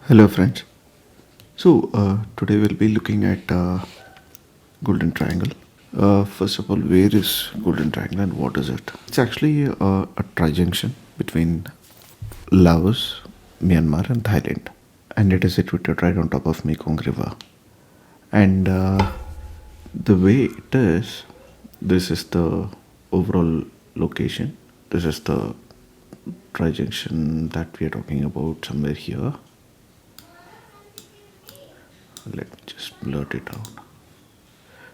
Hello, friends. Today we'll be looking at Golden Triangle. First of all, where is Golden Triangle and what is it? It's actually a trijunction between Laos, Myanmar, and Thailand, and it is situated right on top of Mekong River. And the way it is, this is the overall location. This is the trijunction that we are talking about somewhere here. Let me just blurt it out.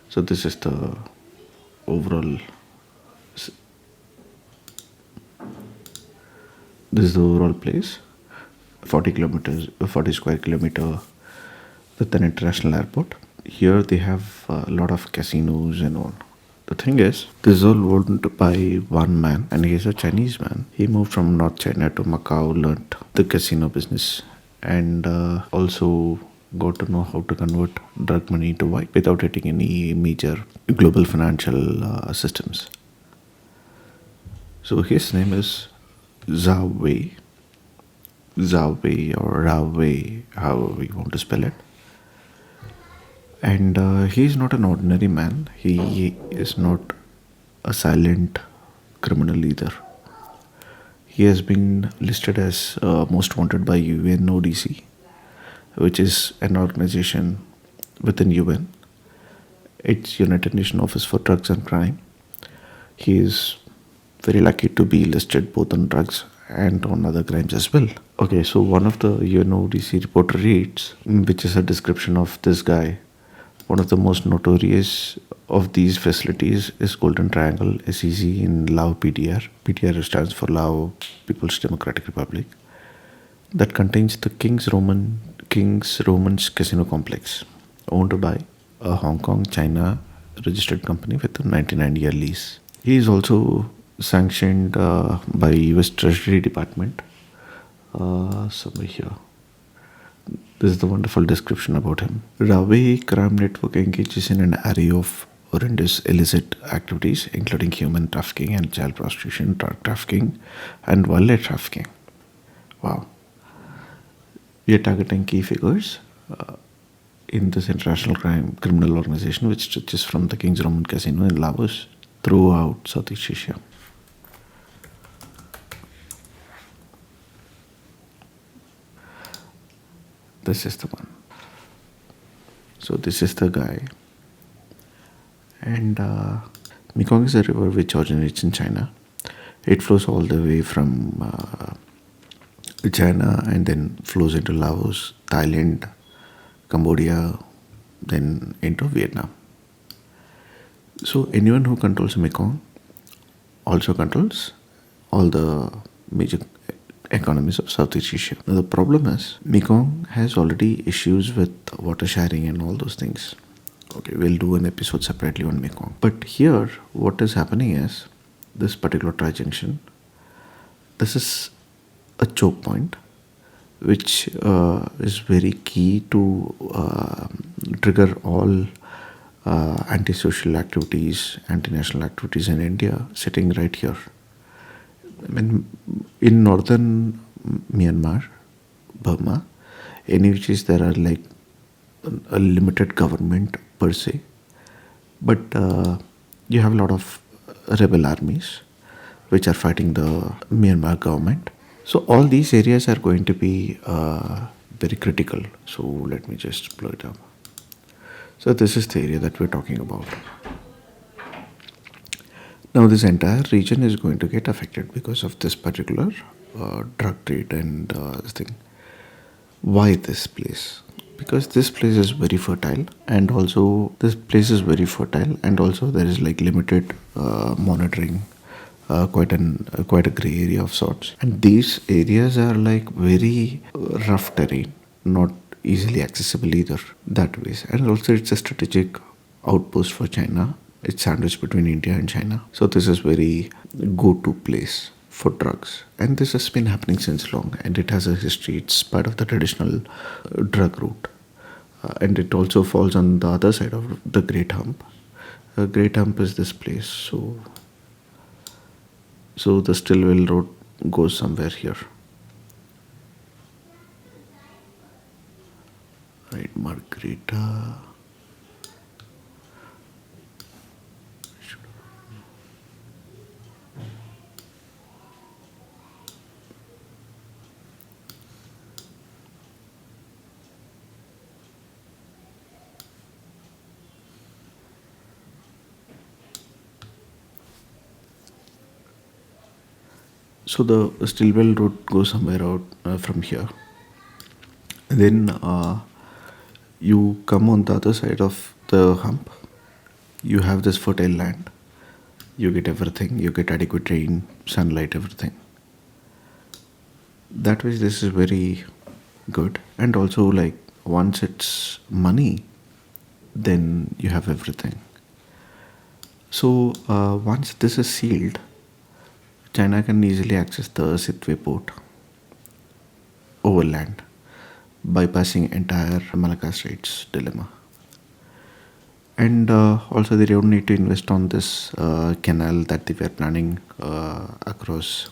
So this is the overall. This is the overall place. 40 kilometers, 40 square kilometer with an international airport. Here they have a lot of casinos and all. The thing is, this is all owned by one man, and he is a Chinese man. He moved from North China to Macau, learned the casino business, and also got to know how to convert drug money to white without hitting any major global financial systems. So his name is Zhao Wei, Zhao Wei or Rao Wei, however we want to spell it. And he is not an ordinary man. He is not a silent criminal either. He has been listed as most wanted by UNODC, which is an organization within UN. It's United Nations Office for Drugs and Crime. He is very lucky to be listed both on drugs and on other crimes as well. Okay, so one of the UNODC report reads, which is a description of this guy. One of the most notorious of these facilities is Golden Triangle SEZ in Lao PDR. PDR stands for Lao People's Democratic Republic. That contains the King's Romans Casino Complex, owned by a Hong Kong, China registered company with a 99-year lease. He is also sanctioned by US Treasury Department. Somewhere here. This is the wonderful description about him. Rawe crime network engages in an array of horrendous illicit activities, including human trafficking and child prostitution, drug trafficking, and wildlife trafficking. Wow. We are targeting key figures in this international criminal organization, which stretches from the King's Roman Casino in Laos throughout Southeast Asia. This is the one. So this is the guy. And Mekong is a river which originates in China. It flows all the way from China and then flows into Laos, Thailand, Cambodia, then into Vietnam. So anyone who controls Mekong also controls all the major economies of Southeast Asia. Now the problem is Mekong has already issues with water sharing and all those things. Okay, we'll do an episode separately on Mekong. But here, what is happening is this particular trijunction. This is a choke point, which is very key to trigger all antisocial activities, anti-national activities in India, sitting right here. I mean, in northern Myanmar, Burma, in which is there are like a limited government per se, but you have a lot of rebel armies which are fighting the Myanmar government. So all these areas are going to be very critical. So let me just blow it up. So this is the area that we're talking about. Now this entire region is going to get affected because of this particular drug trade and this thing. Why this place? Because this place is very fertile, and also there is like limited monitoring, quite a gray area of sorts. And these areas are like very rough terrain, not easily accessible either that ways. And also it's a strategic outpost for China. It's sandwiched between India and China. So this is very go-to place for drugs. And this has been happening since long, and it has a history. It's part of the traditional drug route. And it also falls on the other side of the Great Hump. Great Hump is this place. So the Stillwell Road goes somewhere here. Right, Margarita. So the Stillwell road goes somewhere out from here. Then you come on the other side of the hump. You have this fertile land. You get everything. You get adequate rain, sunlight, everything. That way, this is very good. And also, like once it's money, then you have everything. So once this is sealed, China can easily access the Sitwe port overland, bypassing entire Malacca Straits dilemma. And also, they don't need to invest on this canal that they were planning across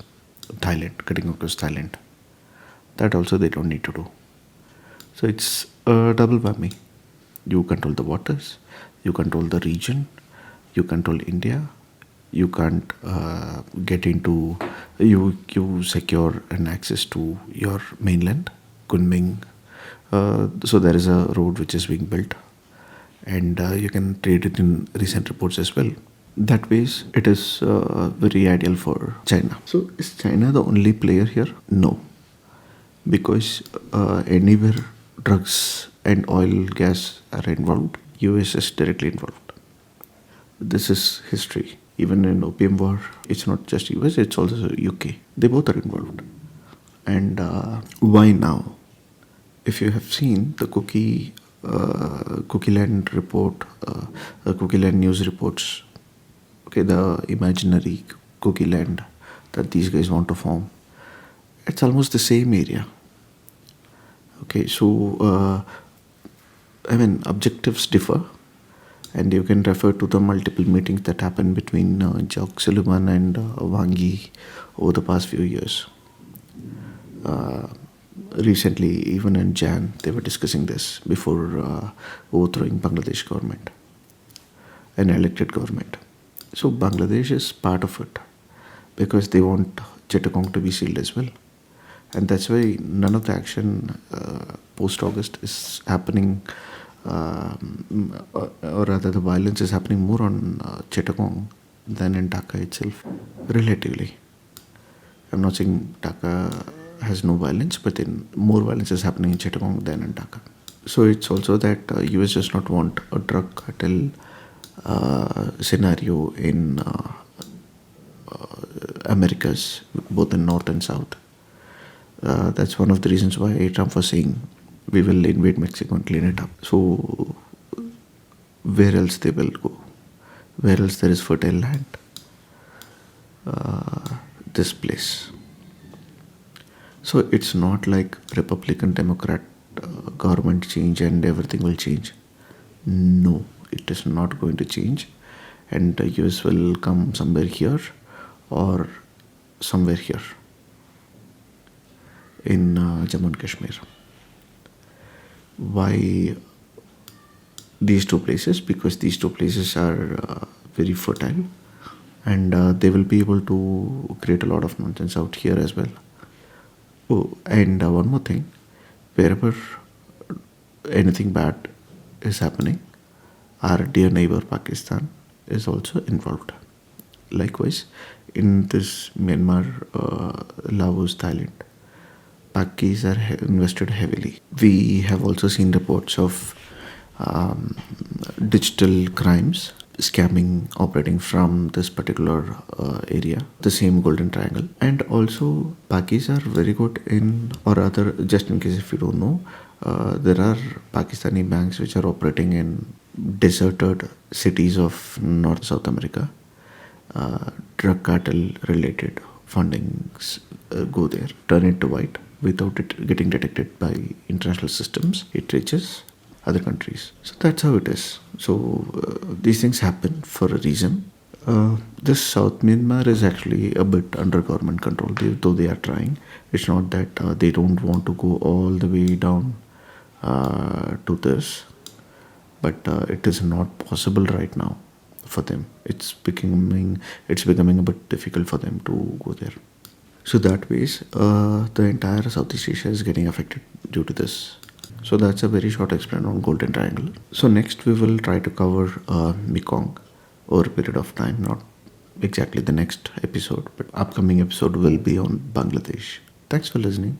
Thailand, cutting across Thailand. That also they don't need to do. So it's a double whammy. You control the waters, you control the region, you control India. You can't get into you secure an access to your mainland, Kunming. So there is a road which is being built, and you can trade it in recent reports as well. That ways, it is very ideal for China. So is China the only player here? No, because anywhere drugs and oil gas are involved, US is directly involved. This is history. Even in opium war, it's not just US, it's also UK. They both are involved. And why now? If you have seen the Cookie Land report, Cookie Land news reports, okay, the imaginary Cookie Land that these guys want to form, it's almost the same area. Okay, so objectives differ, and you can refer to the multiple meetings that happened between Jock Sullivan and Wang Yi over the past few years. Recently, even in Jan, they were discussing this before overthrowing Bangladesh government, an elected government. So Bangladesh is part of it because they want Chittagong to be sealed as well. And that's why none of the action post-August is happening, or rather the violence is happening more on Chittagong than in Dhaka itself, relatively. I'm not saying Dhaka has no violence, but then more violence is happening in Chittagong than in Dhaka. So it's also that US does not want a drug cartel scenario in Americas, both in North and South. That's one of the reasons why Trump was saying we will invade Mexico and clean it up. So where else they will go? Where else there is fertile land? This place. So it's not like Republican Democrat government change and everything will change. No, it is not going to change, and the US will come somewhere here or somewhere here in Jammu and Kashmir. Why these two places? Because these two places are very fertile, and they will be able to create a lot of nonsense out here as well. Oh, and one more thing, wherever anything bad is happening, our dear neighbor Pakistan is also involved. Likewise, in this Myanmar, Laos, Thailand, Pakis are invested heavily. We have also seen reports of digital crimes, scamming operating from this particular area, the same golden triangle. And also Pakis are very good in, or rather, just in case if you don't know, there are Pakistani banks which are operating in deserted cities of North South America. Drug cartel related fundings go there, turn it to white without it getting detected by international systems. It reaches other countries. So that's how it is. So these things happen for a reason. This South Myanmar is actually a bit under government control, though they are trying. It's not that they don't want to go all the way down to this, but it is not possible right now for them. It's becoming a bit difficult for them to go there. So that ways, the entire Southeast Asia is getting affected due to this. So that's a very short explanation on Golden Triangle. So next we will try to cover Mekong over a period of time, not exactly the next episode, but upcoming episode will be on Bangladesh. Thanks for listening.